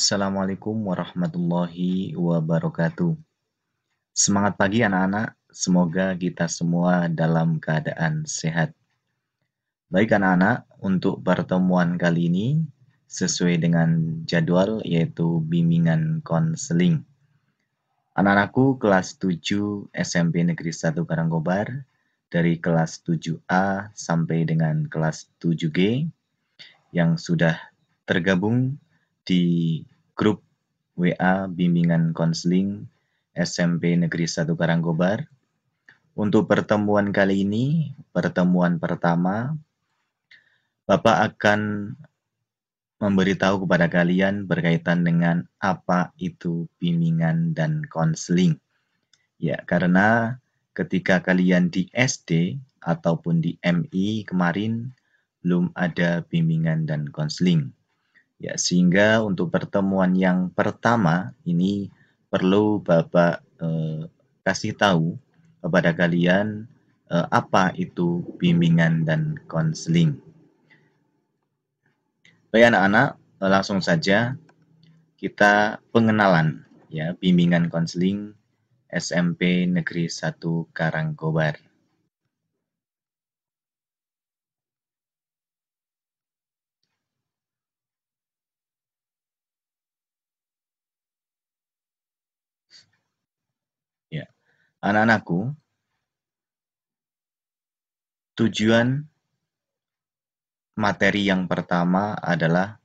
Assalamualaikum warahmatullahi wabarakatuh. Semangat pagi anak-anak, semoga kita semua dalam keadaan sehat. Baik anak-anak, untuk pertemuan kali ini sesuai dengan jadwal yaitu bimbingan konseling. Anak-anakku kelas 7 SMP Negeri 1 Karangkobar dari kelas 7A sampai dengan kelas 7G yang sudah tergabung di grup WA Bimbingan Konseling SMP Negeri 1 Karangkobar. Untuk pertemuan kali ini, pertemuan pertama, Bapak akan memberitahu kepada kalian berkaitan dengan apa itu bimbingan dan konseling. Ya, karena ketika kalian di SD ataupun di MI kemarin belum ada bimbingan dan konseling. Ya, sehingga untuk pertemuan yang pertama ini perlu Bapak kasih tahu kepada kalian apa itu bimbingan dan konseling. Baik anak-anak, langsung saja kita pengenalan ya bimbingan konseling SMP Negeri 1 Karangkobar. Ya, anak-anakku, tujuan materi yang pertama adalah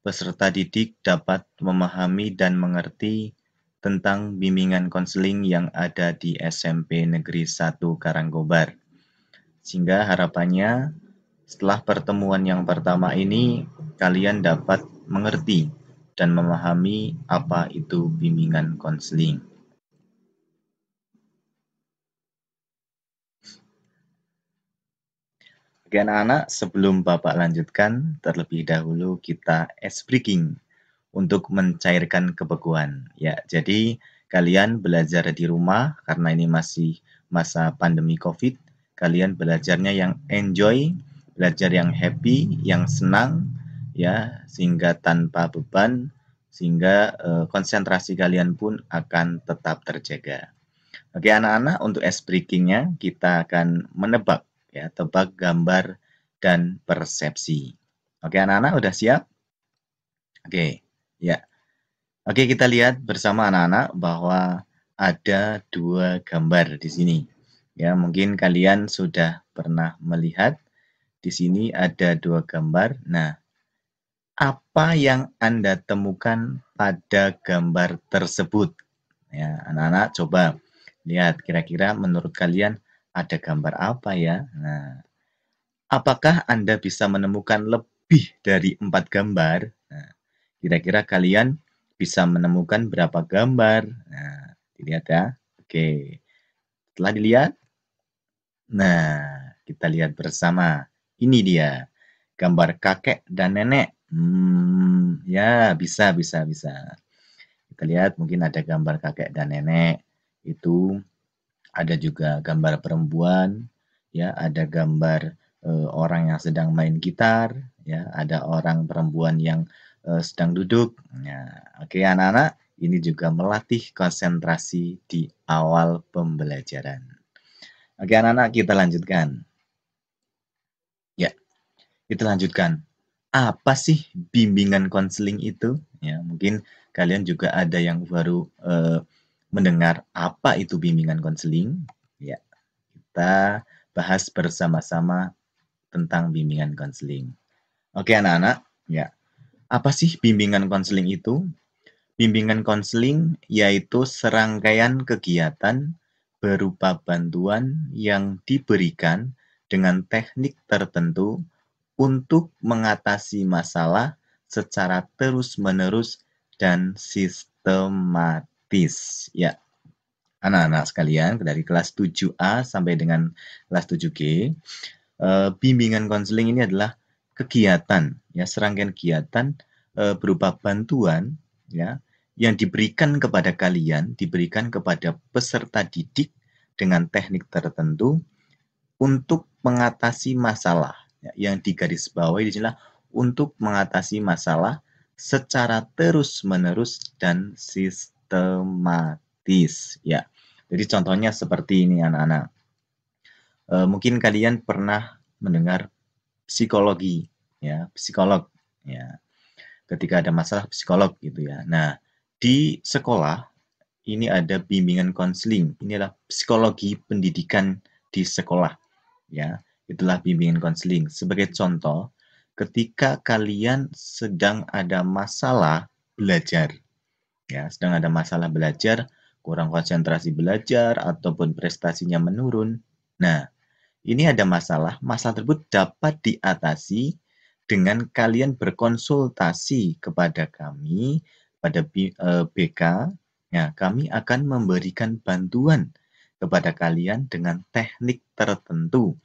peserta didik dapat memahami dan mengerti tentang bimbingan konseling yang ada di SMP Negeri 1 Karangkobar. Sehingga harapannya setelah pertemuan yang pertama ini kalian dapat mengerti dan memahami apa itu bimbingan konseling. Oke anak-anak, sebelum Bapak lanjutkan, terlebih dahulu kita ice breaking untuk mencairkan kebekuan. Ya, jadi kalian belajar di rumah karena ini masih masa pandemi Covid. Kalian belajarnya yang enjoy, belajar yang happy, yang senang, ya, sehingga tanpa beban, sehingga konsentrasi kalian pun akan tetap terjaga. Oke anak-anak, untuk ice breakingnya kita akan menebak, ya, tebak gambar dan persepsi. Oke anak-anak, udah siap? Oke, ya. Oke, kita lihat bersama anak-anak bahwa ada dua gambar di sini. Ya, mungkin kalian sudah pernah melihat di sini ada dua gambar. Nah, apa yang Anda temukan pada gambar tersebut? Ya, anak-anak coba lihat kira-kira menurut kalian ada gambar apa ya? Nah, apakah Anda bisa menemukan lebih dari 4 gambar? Nah, kira-kira kalian bisa menemukan berapa gambar? Nah, dilihat ya. Oke. Setelah dilihat, nah, kita lihat bersama. Ini dia. Gambar kakek dan nenek. Ya, bisa. Kita lihat mungkin ada gambar kakek dan nenek. Itu ada juga gambar perempuan, ya, ada gambar orang yang sedang main gitar, ya, ada orang perempuan yang sedang duduk. Nah, oke anak-anak, ini juga melatih konsentrasi di awal pembelajaran. Oke anak-anak, kita lanjutkan. Ya, kita lanjutkan. Apa sih bimbingan konseling itu? Ya, mungkin kalian juga ada yang baru mendengar apa itu bimbingan konseling. Ya, kita bahas bersama-sama tentang bimbingan konseling. Oke anak-anak, ya. Apa sih bimbingan konseling itu? Bimbingan konseling yaitu serangkaian kegiatan berupa bantuan yang diberikan dengan teknik tertentu untuk mengatasi masalah secara terus-menerus dan sistematis. Ya, anak-anak sekalian dari kelas 7A sampai dengan kelas 7G, bimbingan konseling ini adalah kegiatan, ya, serangkaian kegiatan berupa bantuan, ya, yang diberikan kepada kalian, diberikan kepada peserta didik dengan teknik tertentu untuk mengatasi masalah. Ya, yang digarisbawahi di sini untuk mengatasi masalah secara terus-menerus dan sistematis. Ya, jadi contohnya seperti ini anak-anak. Mungkin kalian pernah mendengar psikologi, ya, psikolog, ya. Ketika ada masalah psikolog gitu ya. Nah, di sekolah ini ada bimbingan konseling. Inilah psikologi pendidikan di sekolah, ya. Itulah bimbingan konseling. Sebagai contoh, ketika kalian sedang ada masalah belajar, ya, sedang ada masalah belajar, kurang konsentrasi belajar ataupun prestasinya menurun. Nah, ini ada masalah tersebut dapat diatasi dengan kalian berkonsultasi kepada kami, pada BK, ya, kami akan memberikan bantuan kepada kalian dengan teknik tertentu,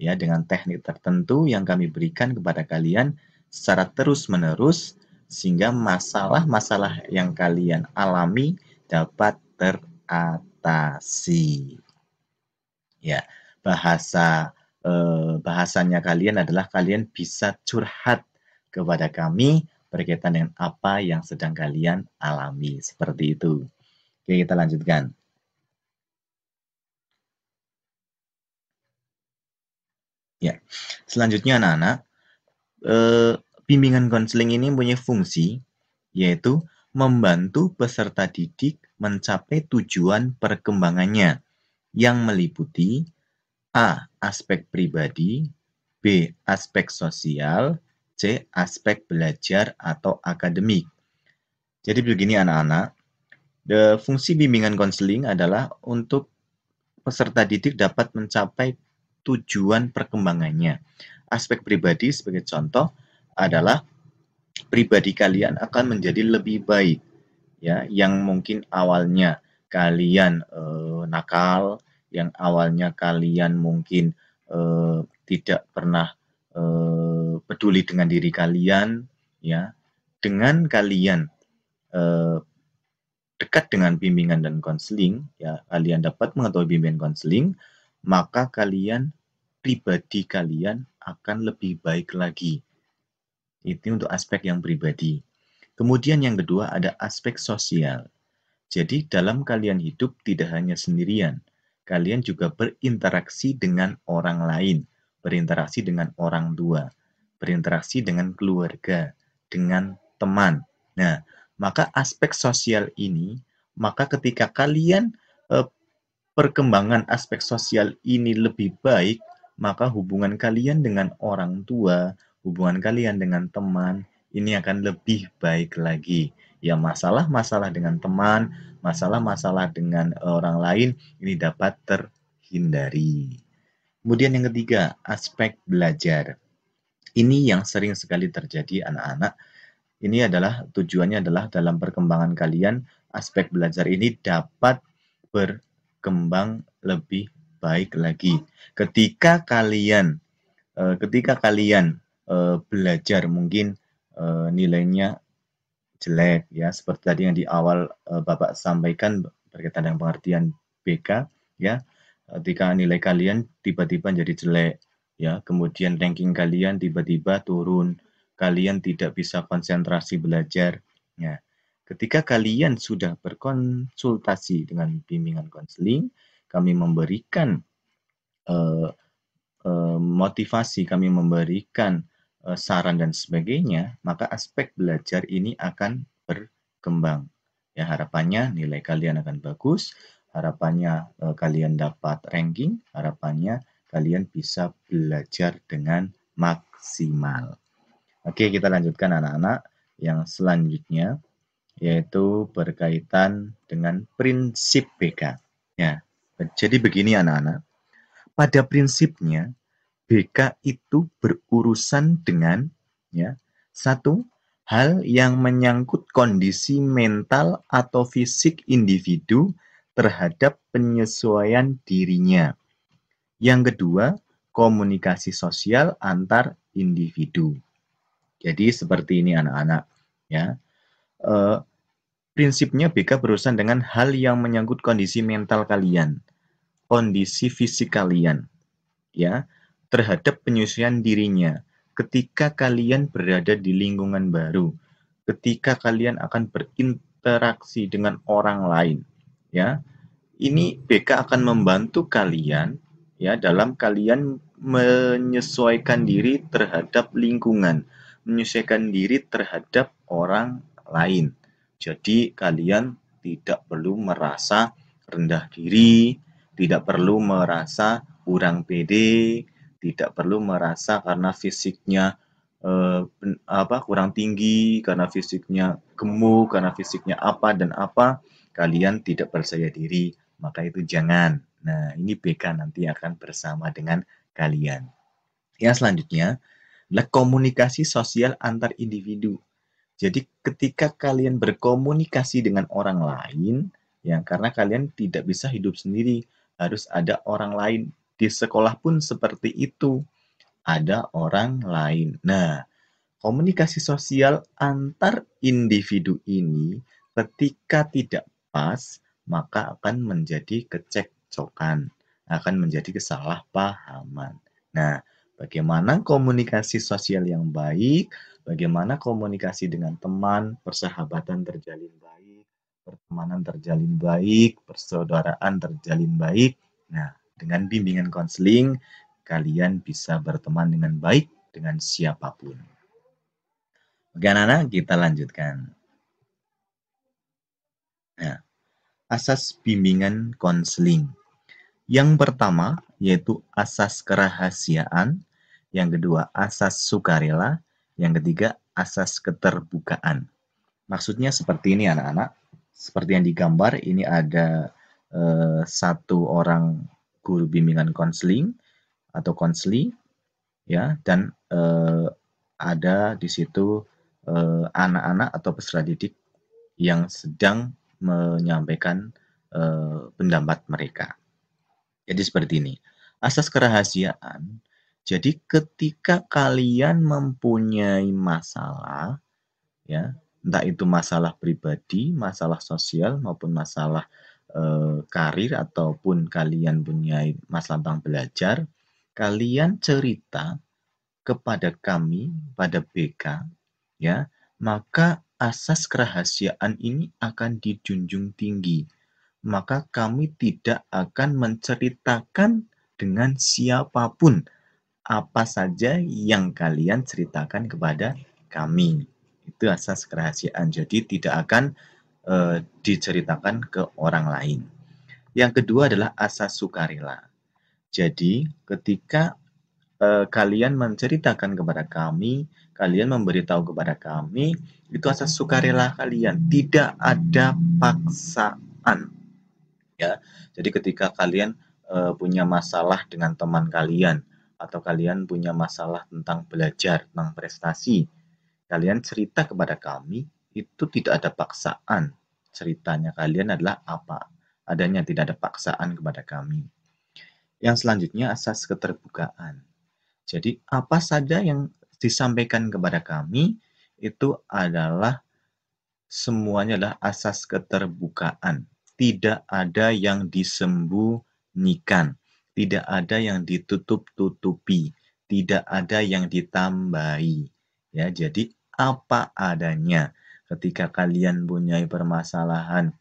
ya, dengan teknik tertentu yang kami berikan kepada kalian secara terus-menerus sehingga masalah-masalah yang kalian alami dapat teratasi. Ya, bahasanya kalian adalah kalian bisa curhat kepada kami berkaitan dengan apa yang sedang kalian alami. Seperti itu. Oke, kita lanjutkan. Ya, selanjutnya anak-anak, bimbingan konseling ini punya fungsi yaitu membantu peserta didik mencapai tujuan perkembangannya yang meliputi A. Aspek pribadi, B. Aspek sosial, C. Aspek belajar atau akademik. Jadi begini anak-anak, fungsi bimbingan konseling adalah untuk peserta didik dapat mencapai tujuan perkembangannya. Aspek pribadi sebagai contoh adalah pribadi kalian akan menjadi lebih baik, ya, yang mungkin awalnya kalian nakal, yang awalnya kalian mungkin tidak pernah peduli dengan diri kalian, ya, dengan kalian dekat dengan bimbingan dan konseling, ya, kalian dapat mengetahui bimbingan konseling, maka pribadi kalian akan lebih baik lagi. Itu untuk aspek yang pribadi. Kemudian yang kedua ada aspek sosial. Jadi dalam kalian hidup tidak hanya sendirian, kalian juga berinteraksi dengan orang lain, berinteraksi dengan orang tua, berinteraksi dengan keluarga, dengan teman. Nah, maka aspek sosial ini, maka ketika kalian perkembangan aspek sosial ini lebih baik, maka hubungan kalian dengan orang tua, hubungan kalian dengan teman, ini akan lebih baik lagi. Ya, masalah-masalah dengan teman, masalah-masalah dengan orang lain, ini dapat terhindari. Kemudian yang ketiga, aspek belajar. Ini yang sering sekali terjadi anak-anak. Ini adalah tujuannya adalah dalam perkembangan kalian, aspek belajar ini dapat berkembang lebih baik lagi. Ketika kalian belajar mungkin nilainya jelek, ya, seperti tadi yang di awal Bapak sampaikan berkaitan dengan pengertian BK, ya, ketika nilai kalian tiba-tiba jadi jelek, ya, kemudian ranking kalian tiba-tiba turun, kalian tidak bisa konsentrasi belajar. Ya, ketika kalian sudah berkonsultasi dengan bimbingan konseling, kami memberikan motivasi, kami memberikan saran dan sebagainya, maka aspek belajar ini akan berkembang. Ya, harapannya nilai kalian akan bagus, harapannya kalian dapat ranking, harapannya kalian bisa belajar dengan maksimal. Oke, kita lanjutkan anak-anak yang selanjutnya, yaitu berkaitan dengan prinsip BK. Ya, jadi begini anak-anak, pada prinsipnya BK itu berurusan dengan, ya, satu, hal yang menyangkut kondisi mental atau fisik individu terhadap penyesuaian dirinya. Yang kedua, komunikasi sosial antar individu. Jadi seperti ini anak-anak, ya. Prinsipnya BK berurusan dengan hal yang menyangkut kondisi mental kalian, kondisi fisik kalian, ya, terhadap penyesuaian dirinya ketika kalian berada di lingkungan baru, ketika kalian akan berinteraksi dengan orang lain, ya. Ini BK akan membantu kalian ya dalam kalian menyesuaikan diri terhadap lingkungan, menyesuaikan diri terhadap orang lain. Jadi kalian tidak perlu merasa rendah diri, tidak perlu merasa kurang pede, tidak perlu merasa karena fisiknya kurang tinggi, karena fisiknya gemuk, karena fisiknya apa dan apa, kalian tidak percaya diri, maka itu jangan. Nah, ini BK nanti akan bersama dengan kalian. Yang selanjutnya adalah komunikasi sosial antar individu. Jadi ketika kalian berkomunikasi dengan orang lain, ya karena kalian tidak bisa hidup sendiri, harus ada orang lain. Di sekolah pun seperti itu, ada orang lain. Nah, komunikasi sosial antar individu ini ketika tidak pas, maka akan menjadi kecekcokan, akan menjadi kesalahpahaman. Nah, bagaimana komunikasi sosial yang baik, bagaimana komunikasi dengan teman, persahabatan terjalin baik, pertemanan terjalin baik, persaudaraan terjalin baik. Nah, dengan bimbingan konseling, kalian bisa berteman dengan baik dengan siapapun. Oke, anak-anak, kita lanjutkan. Nah, asas bimbingan konseling. Yang pertama yaitu asas kerahasiaan, yang kedua asas sukarela, yang ketiga asas keterbukaan. Maksudnya seperti ini anak-anak. Seperti yang digambar, ini ada satu orang guru bimbingan konseling atau konseli, ya, dan ada di situ anak-anak atau peserta didik yang sedang menyampaikan pendapat mereka. Jadi seperti ini. Asas kerahasiaan. Jadi ketika kalian mempunyai masalah, ya, entah itu masalah pribadi, masalah sosial maupun masalah karir ataupun kalian punya masalah tentang belajar, kalian cerita kepada kami pada BK, ya, maka asas kerahasiaan ini akan dijunjung tinggi. Maka kami tidak akan menceritakan dengan siapapun apa saja yang kalian ceritakan kepada kami. Itu asas kerahasiaan. Jadi tidak akan diceritakan ke orang lain. Yang kedua adalah asas sukarela. Jadi ketika kalian menceritakan kepada kami, kalian memberitahu kepada kami, itu asas sukarela kalian, tidak ada paksaan. Ya, jadi ketika kalian punya masalah dengan teman kalian, atau kalian punya masalah tentang belajar, tentang prestasi, kalian cerita kepada kami, itu tidak ada paksaan. Ceritanya kalian adalah apa adanya, tidak ada paksaan kepada kami. Yang selanjutnya asas keterbukaan. Jadi apa saja yang disampaikan kepada kami itu adalah semuanya adalah asas keterbukaan. Tidak ada yang disembunyikan, tidak ada yang ditutup-tutupi, tidak ada yang ditambahi. Ya, jadi apa adanya. Ketika kalian punya permasalahan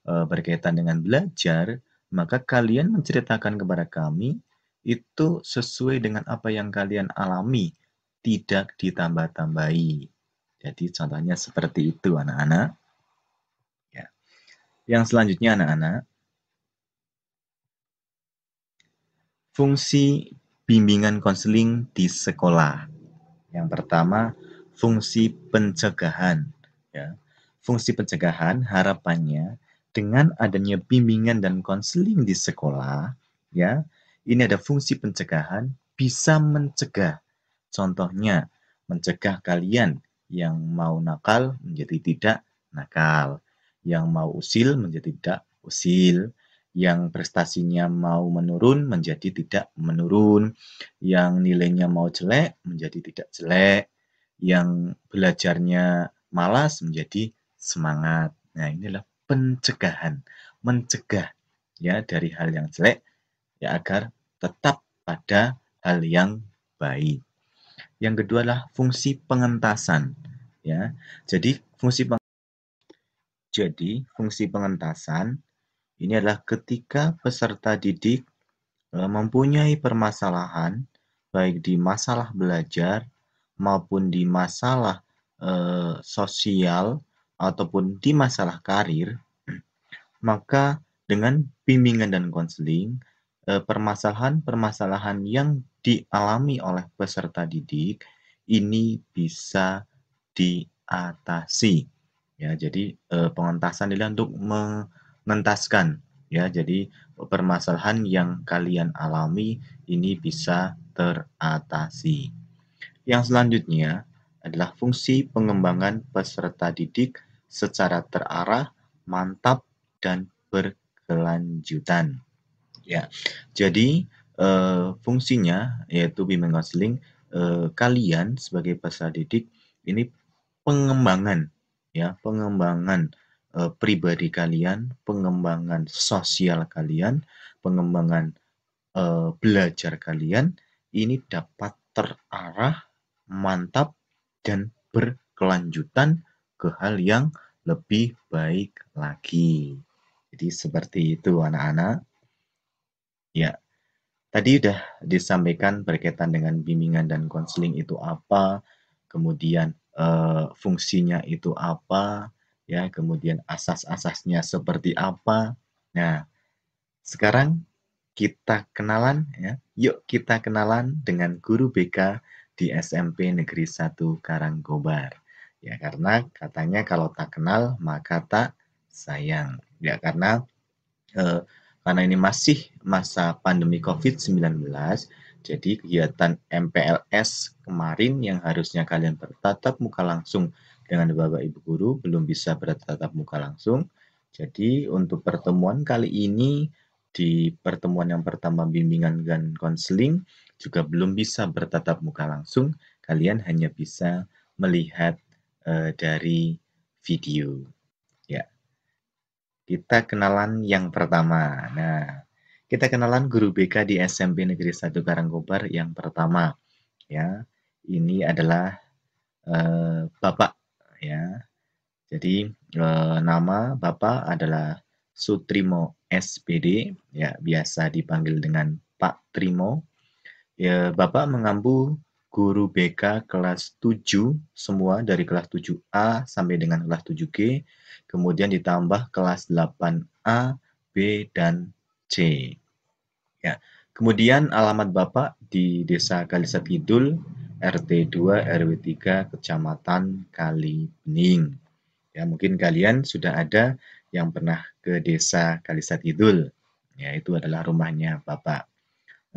berkaitan dengan belajar, maka kalian menceritakan kepada kami itu sesuai dengan apa yang kalian alami, tidak ditambah-tambahi. Jadi contohnya seperti itu anak-anak. Ya. Yang selanjutnya anak-anak, fungsi bimbingan konseling di sekolah. Yang pertama, fungsi pencegahan. Ya. Fungsi pencegahan harapannya dengan adanya bimbingan dan konseling di sekolah, ya, ini ada fungsi pencegahan bisa mencegah. Contohnya, mencegah kalian yang mau nakal menjadi tidak nakal, yang mau usil menjadi tidak usil, yang prestasinya mau menurun menjadi tidak menurun, yang nilainya mau jelek menjadi tidak jelek, yang belajarnya malas menjadi semangat. Nah, inilah pencegahan, mencegah ya dari hal yang jelek ya agar tetap pada hal yang baik. Yang kedua adalah fungsi pengentasan. ya. Jadi fungsi pengentasan ini adalah ketika peserta didik mempunyai permasalahan baik di masalah belajar maupun di masalah sosial ataupun di masalah karir, maka dengan bimbingan dan konseling, permasalahan-permasalahan yang dialami oleh peserta didik ini bisa diatasi. Ya, jadi pengentasan adalah untuk mengentaskan. Ya, jadi permasalahan yang kalian alami ini bisa teratasi. Yang selanjutnya adalah fungsi pengembangan peserta didik secara terarah, mantap, dan berkelanjutan. Ya, jadi fungsinya yaitu bimbingan konseling, kalian sebagai peserta didik ini pengembangan, ya, pengembangan pribadi kalian, pengembangan sosial kalian, pengembangan belajar kalian ini dapat terarah, mantap, dan berkelanjutan ke hal yang lebih baik lagi. Jadi seperti itu anak-anak. Ya, tadi udah disampaikan berkaitan dengan bimbingan dan konseling itu apa, kemudian fungsinya itu apa, ya, kemudian asas-asasnya seperti apa. Nah, sekarang kita kenalan ya. Yuk kita kenalan dengan guru BK di SMP Negeri 1 Karangkobar. Ya, karena katanya kalau tak kenal maka tak sayang. Ya, eh, karena ini masih masa pandemi COVID-19, jadi kegiatan MPLS kemarin yang harusnya kalian bertatap muka langsung dengan Bapak Ibu guru belum bisa bertatap muka langsung. Jadi untuk pertemuan kali ini di pertemuan yang pertama bimbingan dan konseling juga belum bisa bertatap muka langsung. Kalian hanya bisa melihat dari video. Ya, kita kenalan yang pertama. Nah, kita kenalan guru BK di SMP Negeri 1 Karangkobar yang pertama. Ya, ini adalah Bapak. Ya, jadi nama Bapak adalah Sutrimo SPD. Ya, biasa dipanggil dengan Pak Trimo. Ya, Bapak mengampu guru BK kelas 7, semua dari kelas 7A sampai dengan kelas 7G, kemudian ditambah kelas 8A, B, dan C. Ya. Kemudian alamat Bapak di Desa Kalisat Kidul, RT 2 RW 3, Kecamatan Kalibening. Ya, mungkin kalian sudah ada yang pernah ke Desa Kalisat Kidul. Ya, itu adalah rumahnya Bapak.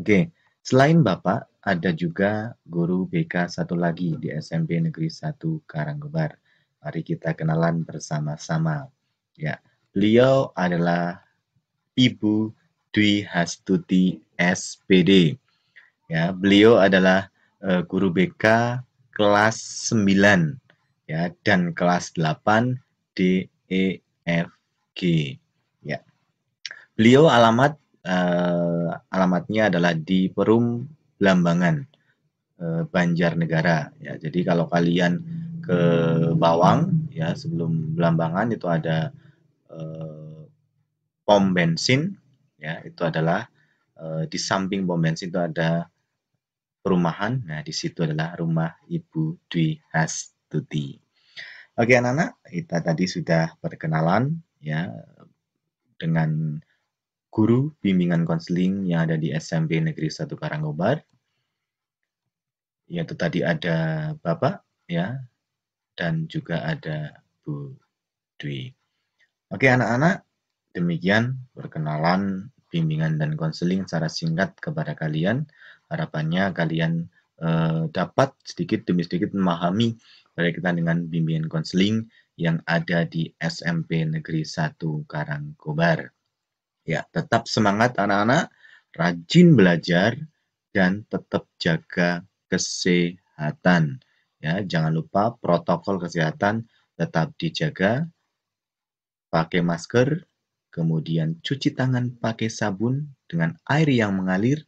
Oke, selain Bapak, ada juga guru BK satu lagi di SMP Negeri 1 Karangkobar. Mari kita kenalan bersama-sama. Ya, beliau adalah Ibu Dwi Hastuti SPD. Ya, beliau adalah guru BK kelas 9 ya dan kelas 8 DEFG. Ya. Beliau alamatnya adalah di Perum Blambangan, Banjarnegara. Ya, jadi kalau kalian ke Bawang, ya sebelum Blambangan itu ada pom bensin, ya itu adalah di samping pom bensin itu ada perumahan. Nah, di situ adalah rumah Ibu Dwi Hastuti. Oke, anak-anak, kita tadi sudah perkenalan ya dengan guru bimbingan konseling yang ada di SMP Negeri 1 Karangkobar. Yaitu tadi ada Bapak ya dan juga ada Bu Dwi. Oke anak-anak, demikian perkenalan bimbingan dan konseling secara singkat kepada kalian. Harapannya kalian dapat sedikit demi sedikit memahami berkaitan dengan bimbingan konseling yang ada di SMP Negeri 1 Karangkobar. Ya, tetap semangat anak-anak, rajin belajar, dan tetap jaga kesehatan. Ya, jangan lupa protokol kesehatan tetap dijaga, pakai masker, kemudian cuci tangan pakai sabun dengan air yang mengalir,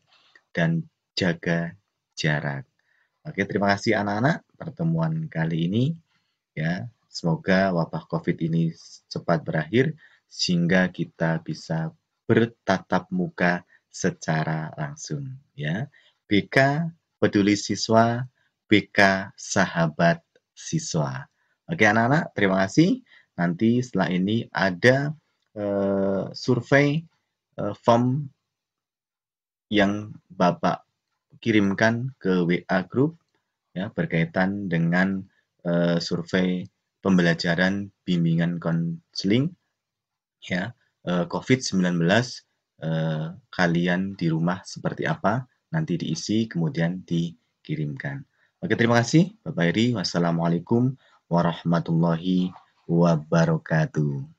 dan jaga jarak. Oke, terima kasih anak-anak. Pertemuan kali ini ya. Semoga wabah Covid ini cepat berakhir sehingga kita bisa bertatap muka secara langsung ya. BK Peduli Siswa, BK Sahabat Siswa. Oke anak-anak, terima kasih. Nanti setelah ini ada survei form yang Bapak kirimkan ke WA Group ya berkaitan dengan survei pembelajaran bimbingan konseling ya COVID-19 kalian di rumah seperti apa nanti diisi kemudian dikirimkan. Oke, terima kasih Bapak Heri. Wassalamualaikum warahmatullahi wabarakatuh.